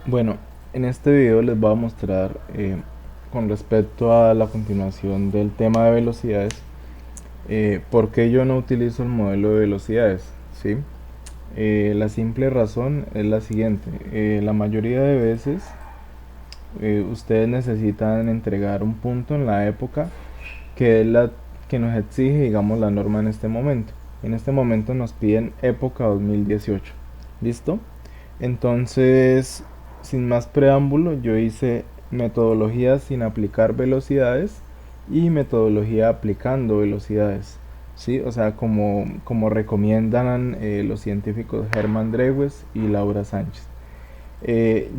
Bueno, en este video les voy a mostrar con respecto a la continuación del tema de velocidades, por qué yo no utilizo el modelo de velocidades, ¿sí? La simple razón es la siguiente: la mayoría de veces ustedes necesitan entregar un punto en la época que es la que nos exige, digamos, la norma en este momento. En este momento nos piden época 2018. ¿Listo? Entonces, sin más preámbulo, yo hice metodología sin aplicar velocidades y metodología aplicando velocidades. ¿Sí? O sea, como recomiendan los científicos Hermann Drewes y Laura Sánchez.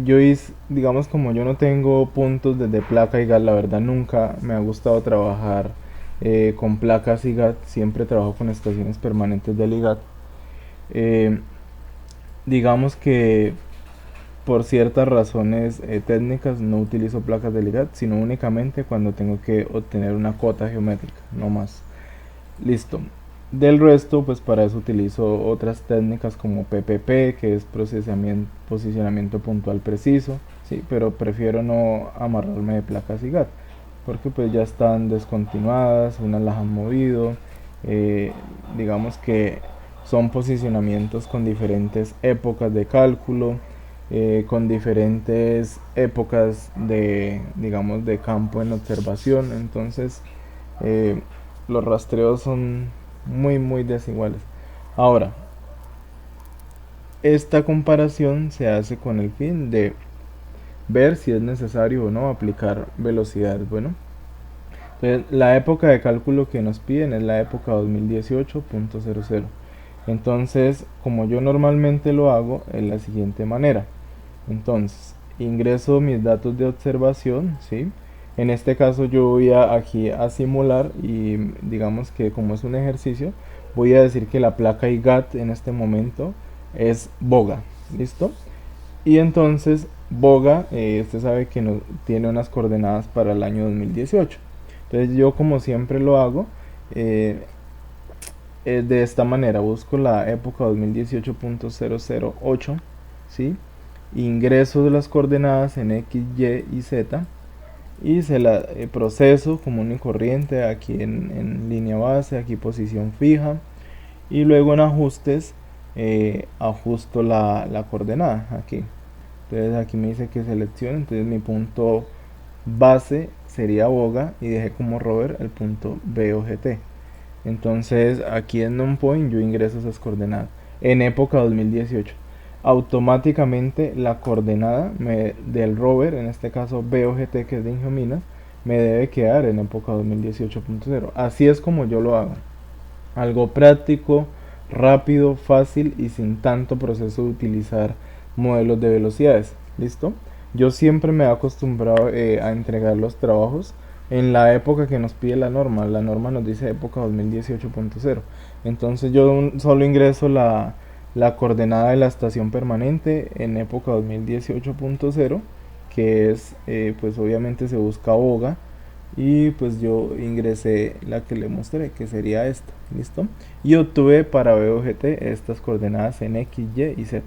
Yo hice, digamos, como yo no tengo puntos desde placa y GAT, la verdad nunca me ha gustado trabajar con placas y GAT, siempre trabajo con estaciones permanentes del IGAT. Eh, digamos que por ciertas razones técnicas no utilizo placas de IGAT, sino únicamente cuando tengo que obtener una cota geométrica, no más. Listo. Del resto, pues para eso utilizo otras técnicas como PPP, que es posicionamiento puntual preciso, sí, pero prefiero no amarrarme de placas y GAT, porque pues ya están descontinuadas, unas las han movido, eh, digamos que son posicionamientos con diferentes épocas de cálculo, con diferentes épocas de, digamos, de campo en observación, entonces eh, los rastreos son muy desiguales. Ahora, esta comparación se hace con el fin de ver si es necesario o no aplicar velocidades. Bueno, entonces la época de cálculo que nos piden es la época 2018.00. Entonces, como yo normalmente lo hago, es la siguiente manera. Entonces, ingreso mis datos de observación, ¿sí? En este caso yo voy aquí a simular y digamos que como es un ejercicio, voy a decir que la placa IGAT en este momento es boga, ¿listo? Y entonces boga, usted sabe que tiene unas coordenadas para el año 2018. Entonces yo como siempre lo hago, eh, de esta manera busco la época 2018.008, ¿sí? Ingreso de las coordenadas en X, Y y Z y se la proceso común y corriente aquí en línea base, aquí posición fija y luego en ajustes ajusto la coordenada aquí. Entonces aquí me dice que seleccione, entonces mi punto base sería boga y dejé como rover el punto B o GT. Entonces aquí en NumPoint yo ingreso esas coordenadas en época 2018. Automáticamente la coordenada del rover, en este caso BOGT que es de Ingeominas, me debe quedar en época 2018.0. Así es como yo lo hago. Algo práctico, rápido, fácil y sin tanto proceso de utilizar modelos de velocidades. ¿Listo? Yo siempre me he acostumbrado a entregar los trabajos en la época que nos pide la norma. La norma nos dice época 2018.0. Entonces yo solo ingreso la coordenada de la estación permanente en época 2018.0, que es, pues obviamente se busca boga, y pues yo ingresé la que le mostré, que sería esta. ¿Listo? Y obtuve para BOGT estas coordenadas en X, Y y Z.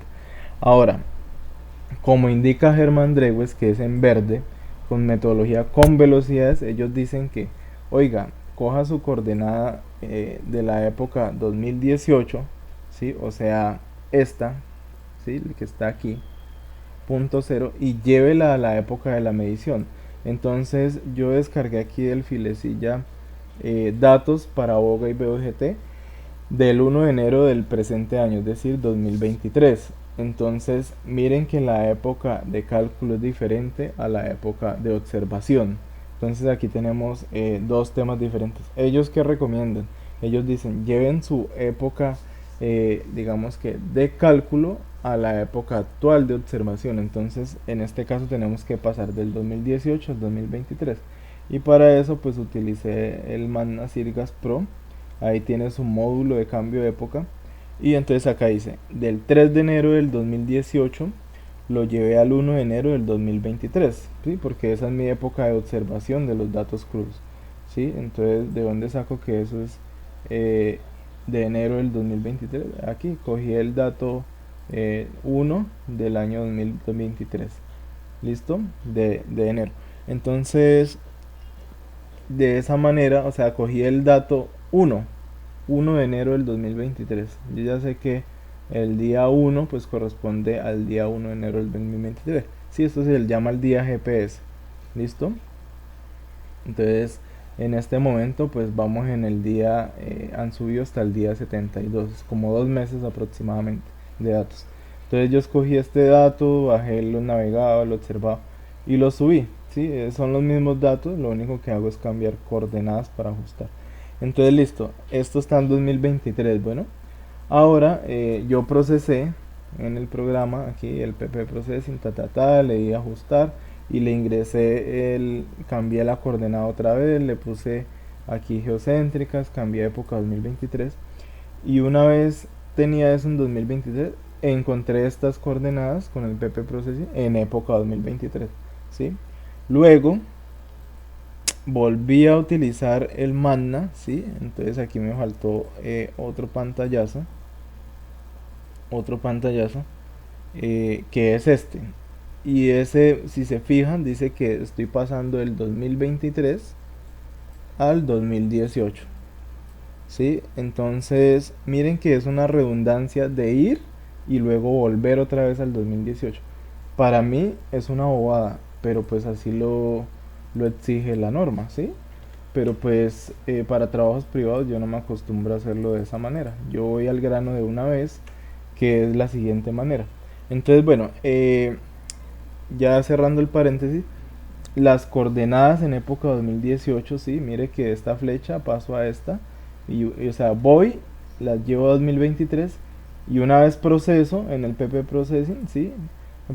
Ahora, como indica Hermann Drewes, que es en verde, con metodología con velocidades, ellos dicen que, oiga, coja su coordenada de la época 2018, ¿sí? O sea, esta, ¿sí? Que está aquí, punto cero, y llévela a la época de la medición. Entonces yo descargué aquí del filecilla datos para Boga y BOGT del 1 de enero del presente año, es decir, 2023. Entonces, miren que la época de cálculo es diferente a la época de observación. Entonces, aquí tenemos dos temas diferentes. ¿Ellos qué recomiendan? Ellos dicen, lleven su época, digamos que de cálculo a la época actual de observación. Entonces, en este caso tenemos que pasar del 2018 al 2023. Y para eso, pues utilicé el Magna Sirgas Pro. Ahí tienes un módulo de cambio de época. Y entonces acá dice, del 3 de enero del 2018 lo llevé al 1 de enero del 2023, ¿sí? Porque esa es mi época de observación de los datos cruz, ¿sí? Entonces, ¿de dónde saco que eso es eh, de enero del 2023? Aquí cogí el dato 1 del año 2023. ¿Listo? De enero. Entonces, de esa manera, o sea, cogí el dato 1 de enero del 2023. Yo ya sé que el día 1 pues corresponde al día 1 de enero del 2023. Sí, esto se le llama el día GPS. ¿Listo? Entonces, en este momento pues vamos en el día, han subido hasta el día 72, como 2 meses aproximadamente de datos. Entonces yo escogí este dato, bajé, lo navegaba, lo observaba y lo subí. ¿Sí? Son los mismos datos, lo único que hago es cambiar coordenadas para ajustar. Entonces listo, esto está en 2023. Bueno, ahora yo procesé en el programa, aquí el PP Processing, le di a ajustar y le ingresé cambié la coordenada otra vez, le puse aquí geocéntricas, cambié época 2023 y una vez tenía eso en 2023, encontré estas coordenadas con el PP Processing en época 2023, ¿sí? Luego volví a utilizar el Magna, ¿sí? Entonces aquí me faltó otro pantallazo, que es este. Y ese, si se fijan, dice que estoy pasando del 2023 al 2018. ¿Sí? Entonces, miren que es una redundancia de ir y luego volver otra vez al 2018. Para mí es una bobada, pero pues así lo exige la norma, ¿sí? Pero pues para trabajos privados yo no me acostumbro a hacerlo de esa manera. Yo voy al grano de una vez, que es la siguiente manera. Entonces, bueno, ya cerrando el paréntesis, las coordenadas en época 2018, sí, mire que de esta flecha paso a esta, o sea, voy, las llevo a 2023 y una vez proceso en el PP Processing, sí,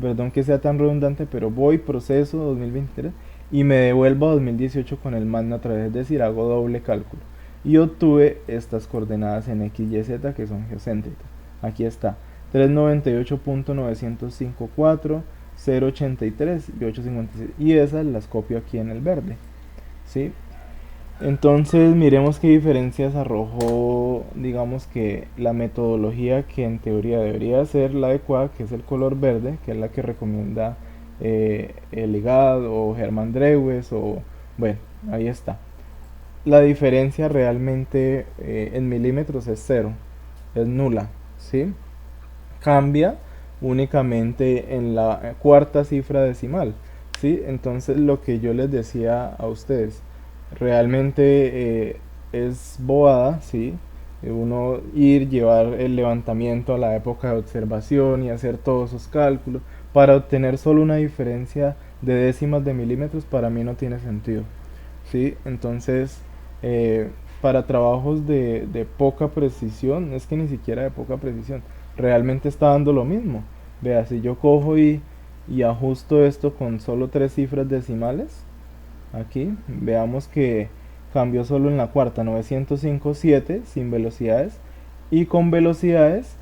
perdón que sea tan redundante, pero voy, proceso 2023 y me devuelvo a 2018 con el magna otra vez, es decir, hago doble cálculo y obtuve estas coordenadas en X, Y, Z que son geocéntricas. Aquí está, 398.954, 083 y 856 y esas las copio aquí en el verde, ¿sí? Entonces miremos qué diferencias arrojó, digamos que la metodología que en teoría debería ser la adecuada, que es el color verde, que es la que recomienda el IGAD o Germán Drewes, o bueno, ahí está. La diferencia realmente en milímetros es cero, es nula, ¿sí? Cambia únicamente en la cuarta cifra decimal, ¿sí? Entonces lo que yo les decía a ustedes, realmente es bobada, ¿sí? Uno llevar el levantamiento a la época de observación y hacer todos esos cálculos para obtener solo una diferencia de décimas de milímetros, para mí no tiene sentido, ¿sí? Entonces, eh, para trabajos de poca precisión, es que ni siquiera de poca precisión, realmente está dando lo mismo. Vea, si yo cojo y ajusto esto con solo 3 cifras decimales, aquí veamos que cambió solo en la cuarta, 905.7 sin velocidades, y con velocidades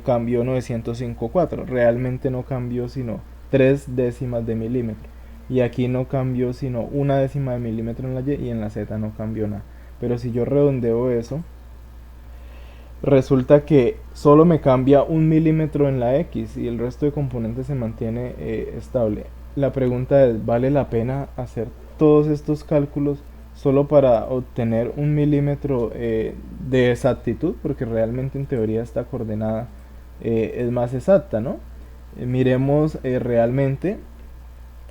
cambió 905.4. Realmente no cambió sino 3 décimas de milímetro. Y aquí no cambió sino una décima de milímetro en la Y y en la Z no cambió nada. Pero si yo redondeo eso, resulta que solo me cambia 1 milímetro en la X y el resto de componentes se mantiene estable. La pregunta es, ¿vale la pena hacer todos estos cálculos solo para obtener 1 milímetro de exactitud? Porque realmente en teoría esta coordenada es más exacta, ¿no? Miremos realmente,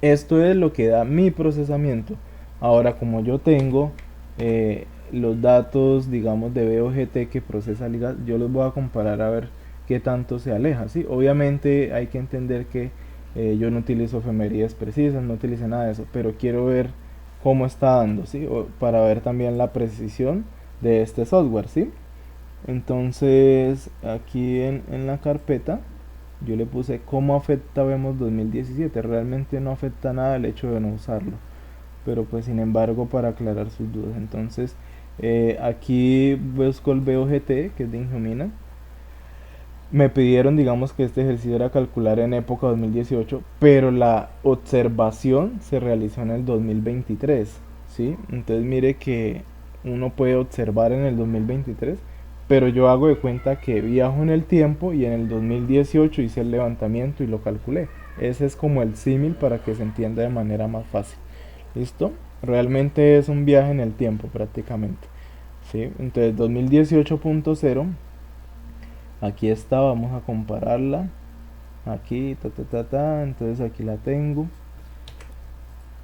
esto es lo que da mi procesamiento. Ahora, como yo tengo los datos, digamos, de BOGT que procesa Liga, yo los voy a comparar a ver qué tanto se aleja, ¿sí? Obviamente hay que entender que yo no utilizo efemérides precisas, no utilicé nada de eso, pero quiero ver cómo está dando, ¿sí? Para ver también la precisión de este software, ¿sí? Entonces, aquí en la carpeta yo le puse cómo afecta Vemos 2017. Realmente no afecta nada el hecho de no usarlo, pero pues sin embargo para aclarar sus dudas. Entonces aquí busco el BOGT, que es de Ingeomina. Me pidieron, digamos, que este ejercicio era calcular en época 2018, pero la observación se realizó en el 2023, ¿sí? Entonces mire que uno puede observar en el 2023, pero yo hago de cuenta que viajo en el tiempo y en el 2018 hice el levantamiento y lo calculé. Ese es como el símil para que se entienda de manera más fácil. ¿Listo? Realmente es un viaje en el tiempo prácticamente. ¿Sí? Entonces 2018.0, aquí está, vamos a compararla. Aquí, entonces aquí la tengo.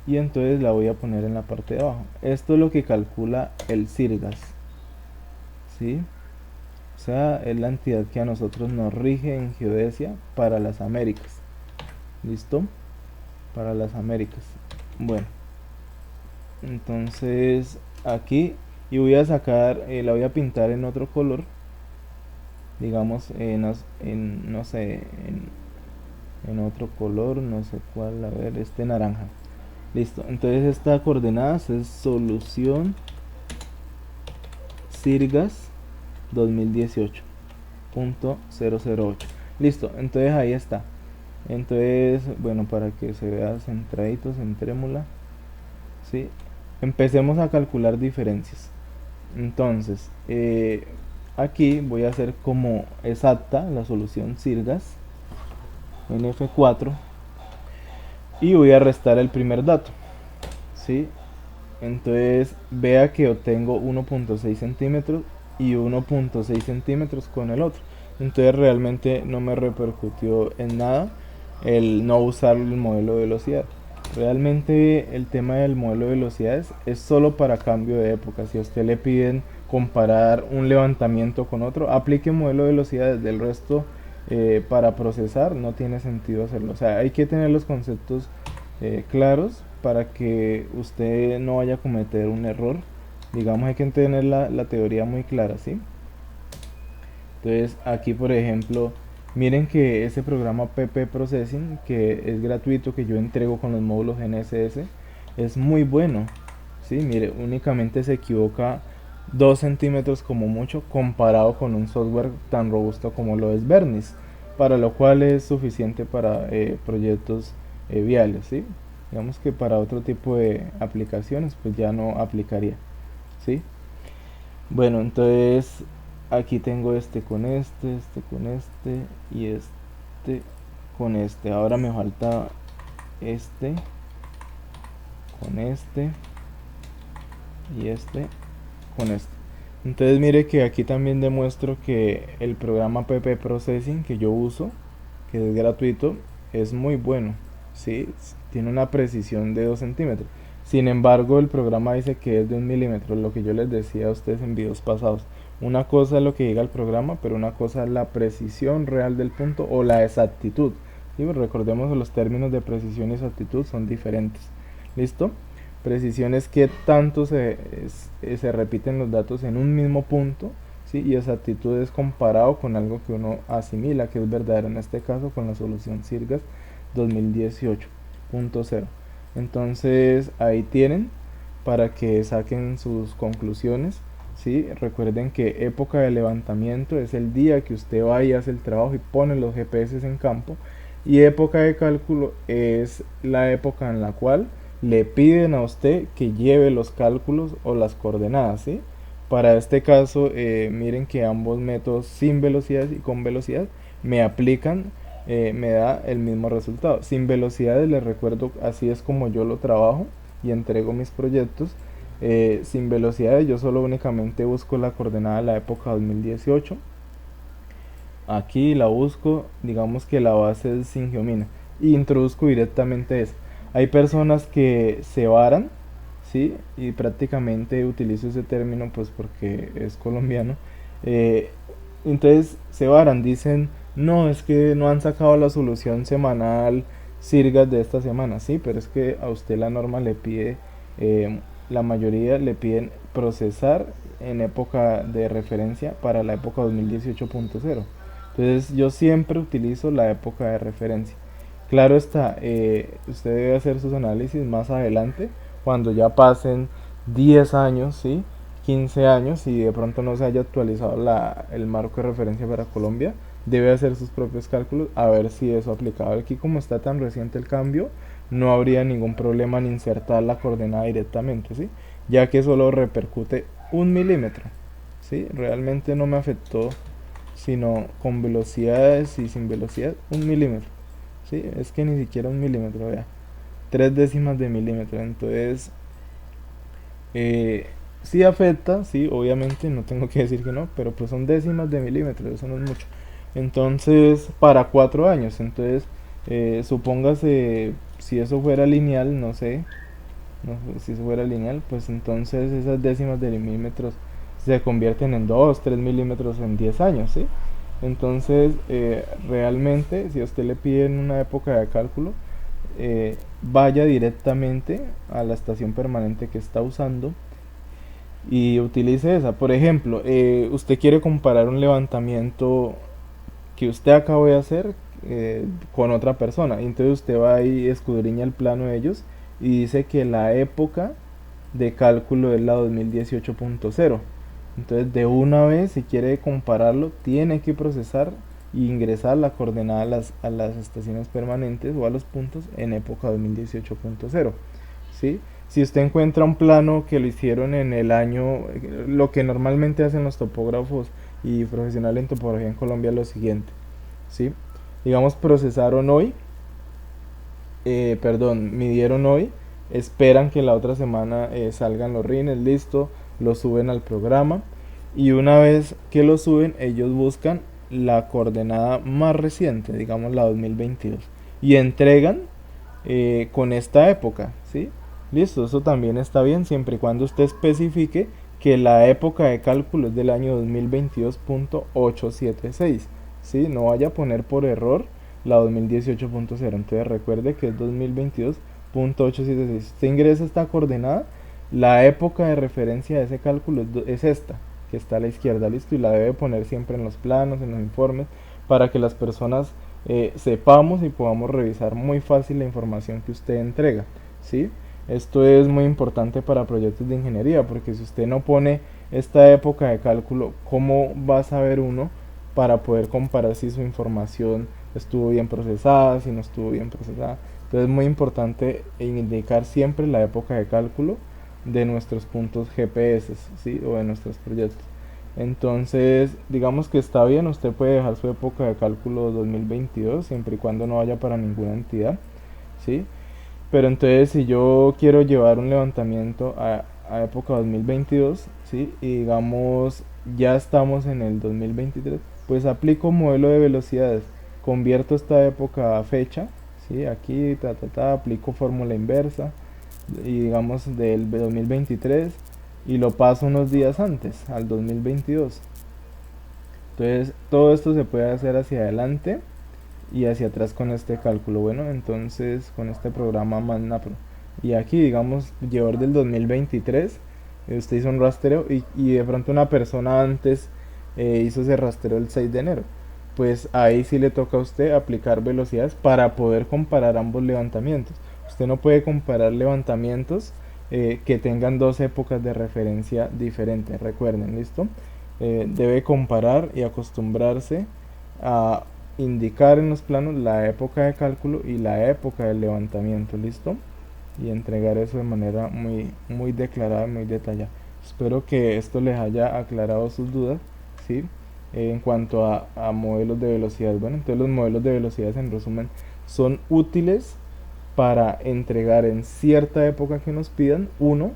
Y entonces la voy a poner en la parte de abajo. Esto es lo que calcula el CIRGAS. ¿Sí? O sea, es la entidad que a nosotros nos rige en geodesia para las Américas. ¿Listo? Para las Américas. Bueno, entonces aquí, y voy a sacar, la voy a pintar en otro color, digamos no sé, en otro color, no sé cuál, a ver, este naranja. Listo, entonces esta coordenada es solución CIRGAS 2018.008. Listo, entonces ahí está. Entonces, bueno, para que se vea centradito, centrémula, ¿sí? Empecemos a calcular diferencias. Entonces, aquí voy a hacer como exacta la solución CIRGAS en F4 y voy a restar el primer dato, ¿sí? Entonces vea que obtengo 1.6 centímetros y 1.6 centímetros con el otro. Entonces realmente no me repercutió en nada el no usar el modelo de velocidad. Realmente el tema del modelo de velocidades es solo para cambio de época. Si a usted le piden comparar un levantamiento con otro, aplique modelo de velocidades. Del resto, para procesar no tiene sentido hacerlo. O sea, hay que tener los conceptos claros para que usted no vaya a cometer un error. Digamos, hay que tener la teoría muy clara, ¿sí? Entonces aquí, por ejemplo, miren que ese programa PP Processing, que es gratuito, que yo entrego con los módulos GNSS, es muy bueno, ¿sí? Mire, únicamente se equivoca 2 centímetros como mucho comparado con un software tan robusto como lo es Vernis, para lo cual es suficiente para proyectos viales, ¿sí? Digamos que para otro tipo de aplicaciones pues ya no aplicaría, ¿sí? Bueno, entonces aquí tengo este con este y este con este. Ahora me falta este con este y este con este. Entonces mire que aquí también demuestro que el programa PP Processing que yo uso, que es gratuito, es muy bueno, ¿sí? Tiene una precisión de 2 centímetros. Sin embargo, el programa dice que es de 1 milímetro, lo que yo les decía a ustedes en videos pasados. Una cosa es lo que diga el programa, pero una cosa es la precisión real del punto o la exactitud. ¿Sí? Pues recordemos que los términos de precisión y exactitud son diferentes. ¿Listo? Precisión es que tanto se repiten los datos en un mismo punto, ¿sí? Y exactitud es comparado con algo que uno asimila, que es verdadero, en este caso con la solución CIRGAS 2018.0. Entonces ahí tienen para que saquen sus conclusiones, ¿sí? Recuerden que época de levantamiento es el día que usted va y hace el trabajo y pone los GPS en campo, y época de cálculo es la época en la cual le piden a usted que lleve los cálculos o las coordenadas, ¿sí? Para este caso, miren que ambos métodos, sin velocidad y con velocidad, me aplican, me da el mismo resultado. Sin velocidades, les recuerdo, así es como yo lo trabajo y entrego mis proyectos. Sin velocidades, yo solo únicamente busco la coordenada de la época 2018. Aquí la busco, digamos que la base es sin geomina, y introduzco directamente eso. Hay personas que se varan, ¿sí? Y prácticamente utilizo ese término pues porque es colombiano. eh, entonces se varan, dicen, no, es que no han sacado la solución semanal CIRGAS de esta semana, sí, pero es que a usted la norma le pide, la mayoría le piden procesar en época de referencia para la época 2018.0. Entonces yo siempre utilizo la época de referencia. Claro está, usted debe hacer sus análisis más adelante, cuando ya pasen 10 años, ¿sí? 15 años y de pronto no se haya actualizado el marco de referencia para Colombia, debe hacer sus propios cálculos a ver si eso aplicable. Aquí como está tan reciente el cambio, no habría ningún problema en insertar la coordenada directamente, ¿sí? Ya que solo repercute 1 milímetro, ¿sí? Realmente no me afectó, sino con velocidades y sin velocidad, 1 milímetro, ¿sí? Es que ni siquiera 1 milímetro, vea, 0,3 de milímetro. Entonces, sí afecta, sí, obviamente, no tengo que decir que no, pero pues son décimas de milímetro, eso no es mucho. Entonces, para 4 años, entonces, supóngase, si eso fuera lineal, no sé, si eso fuera lineal, pues entonces esas décimas de milímetros se convierten en 2 3 milímetros en 10 años, ¿sí? Entonces, realmente, si a usted le piden una época de cálculo, vaya directamente a la estación permanente que está usando y utilice esa. Por ejemplo, usted quiere comparar un levantamiento que usted acaba de hacer con otra persona. Entonces usted va y escudriña el plano de ellos y dice que la época de cálculo es la 2018.0. Entonces de una vez, si quiere compararlo, tiene que procesar e ingresar la coordenada a las estaciones permanentes o a los puntos en época 2018.0. ¿Sí? Si usted encuentra un plano que lo hicieron en el año, lo que normalmente hacen los topógrafos y profesionales en topografía en Colombia es lo siguiente, ¿sí? Digamos, procesaron hoy, midieron hoy, esperan que la otra semana salgan los rines, listo, lo suben al programa y una vez que lo suben, ellos buscan la coordenada más reciente, digamos la 2022, y entregan con esta época, ¿sí? Listo, eso también está bien siempre y cuando usted especifique que la época de cálculo es del año 2022.876, ¿sí? No vaya a poner por error la 2018.0, entonces recuerde que es 2022.876. Usted ingresa esta coordenada, la época de referencia de ese cálculo es esta, que está a la izquierda, listo, y la debe poner siempre en los planos, en los informes, para que las personas sepamos y podamos revisar muy fácil la información que usted entrega, ¿sí? Esto es muy importante para proyectos de ingeniería, porque si usted no pone esta época de cálculo, ¿cómo va a saber uno para poder comparar si su información estuvo bien procesada, si no estuvo bien procesada? Entonces es muy importante indicar siempre la época de cálculo de nuestros puntos GPS, ¿sí? O de nuestros proyectos. Entonces, digamos que está bien, usted puede dejar su época de cálculo 2022, siempre y cuando no vaya para ninguna entidad, ¿sí? Pero entonces, si yo quiero llevar un levantamiento a época 2022, ¿sí? Y digamos, ya estamos en el 2023, pues aplico modelo de velocidades, convierto esta época a fecha, ¿sí? Aquí, aplico fórmula inversa, y digamos del 2023, y lo paso unos días antes, al 2022. Entonces, todo esto se puede hacer hacia adelante y hacia atrás con este cálculo. Bueno, entonces con este programa MatNapro. Y aquí, digamos, llevar del 2023, usted hizo un rastreo y de pronto una persona antes hizo ese rastreo el 6 de enero. Pues ahí sí le toca a usted aplicar velocidades para poder comparar ambos levantamientos. Usted no puede comparar levantamientos que tengan dos épocas de referencia diferentes. Recuerden, ¿listo? Debe comparar y acostumbrarse a indicar en los planos la época de cálculo y la época del levantamiento, ¿listo? Y entregar eso de manera muy declarada, muy detallada. Espero que esto les haya aclarado sus dudas, ¿sí? En cuanto a modelos de velocidad. Bueno, entonces los modelos de velocidad en resumen son útiles para entregar en cierta época que nos pidan, uno,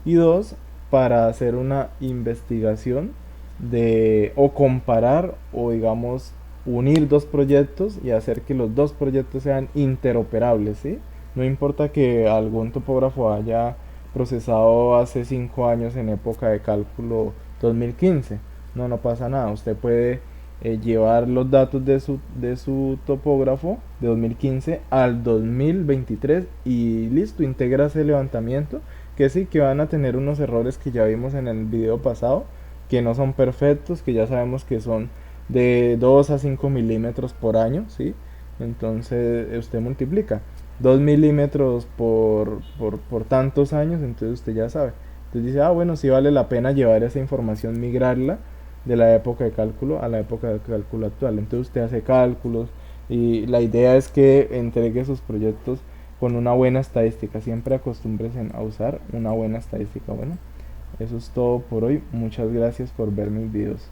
y dos, para hacer una investigación de o comparar o digamos unir dos proyectos y hacer que los dos proyectos sean interoperables, ¿sí? No importa que algún topógrafo haya procesado hace 5 años en época de cálculo 2015, no pasa nada, usted puede llevar los datos de su topógrafo de 2015 al 2023 y listo, integra ese levantamiento, que sí que van a tener unos errores que ya vimos en el video pasado, que no son perfectos, que ya sabemos que son de 2 a 5 milímetros por año, ¿sí? Entonces usted multiplica 2 milímetros por tantos años, entonces usted ya sabe. Entonces dice, bueno, sí vale la pena llevar esa información, migrarla de la época de cálculo a la época de cálculo actual. Entonces usted hace cálculos y la idea es que entregue sus proyectos con una buena estadística. Siempre acostúmbrese a usar una buena estadística. Bueno, Eso es todo por hoy. Muchas gracias por ver mis videos.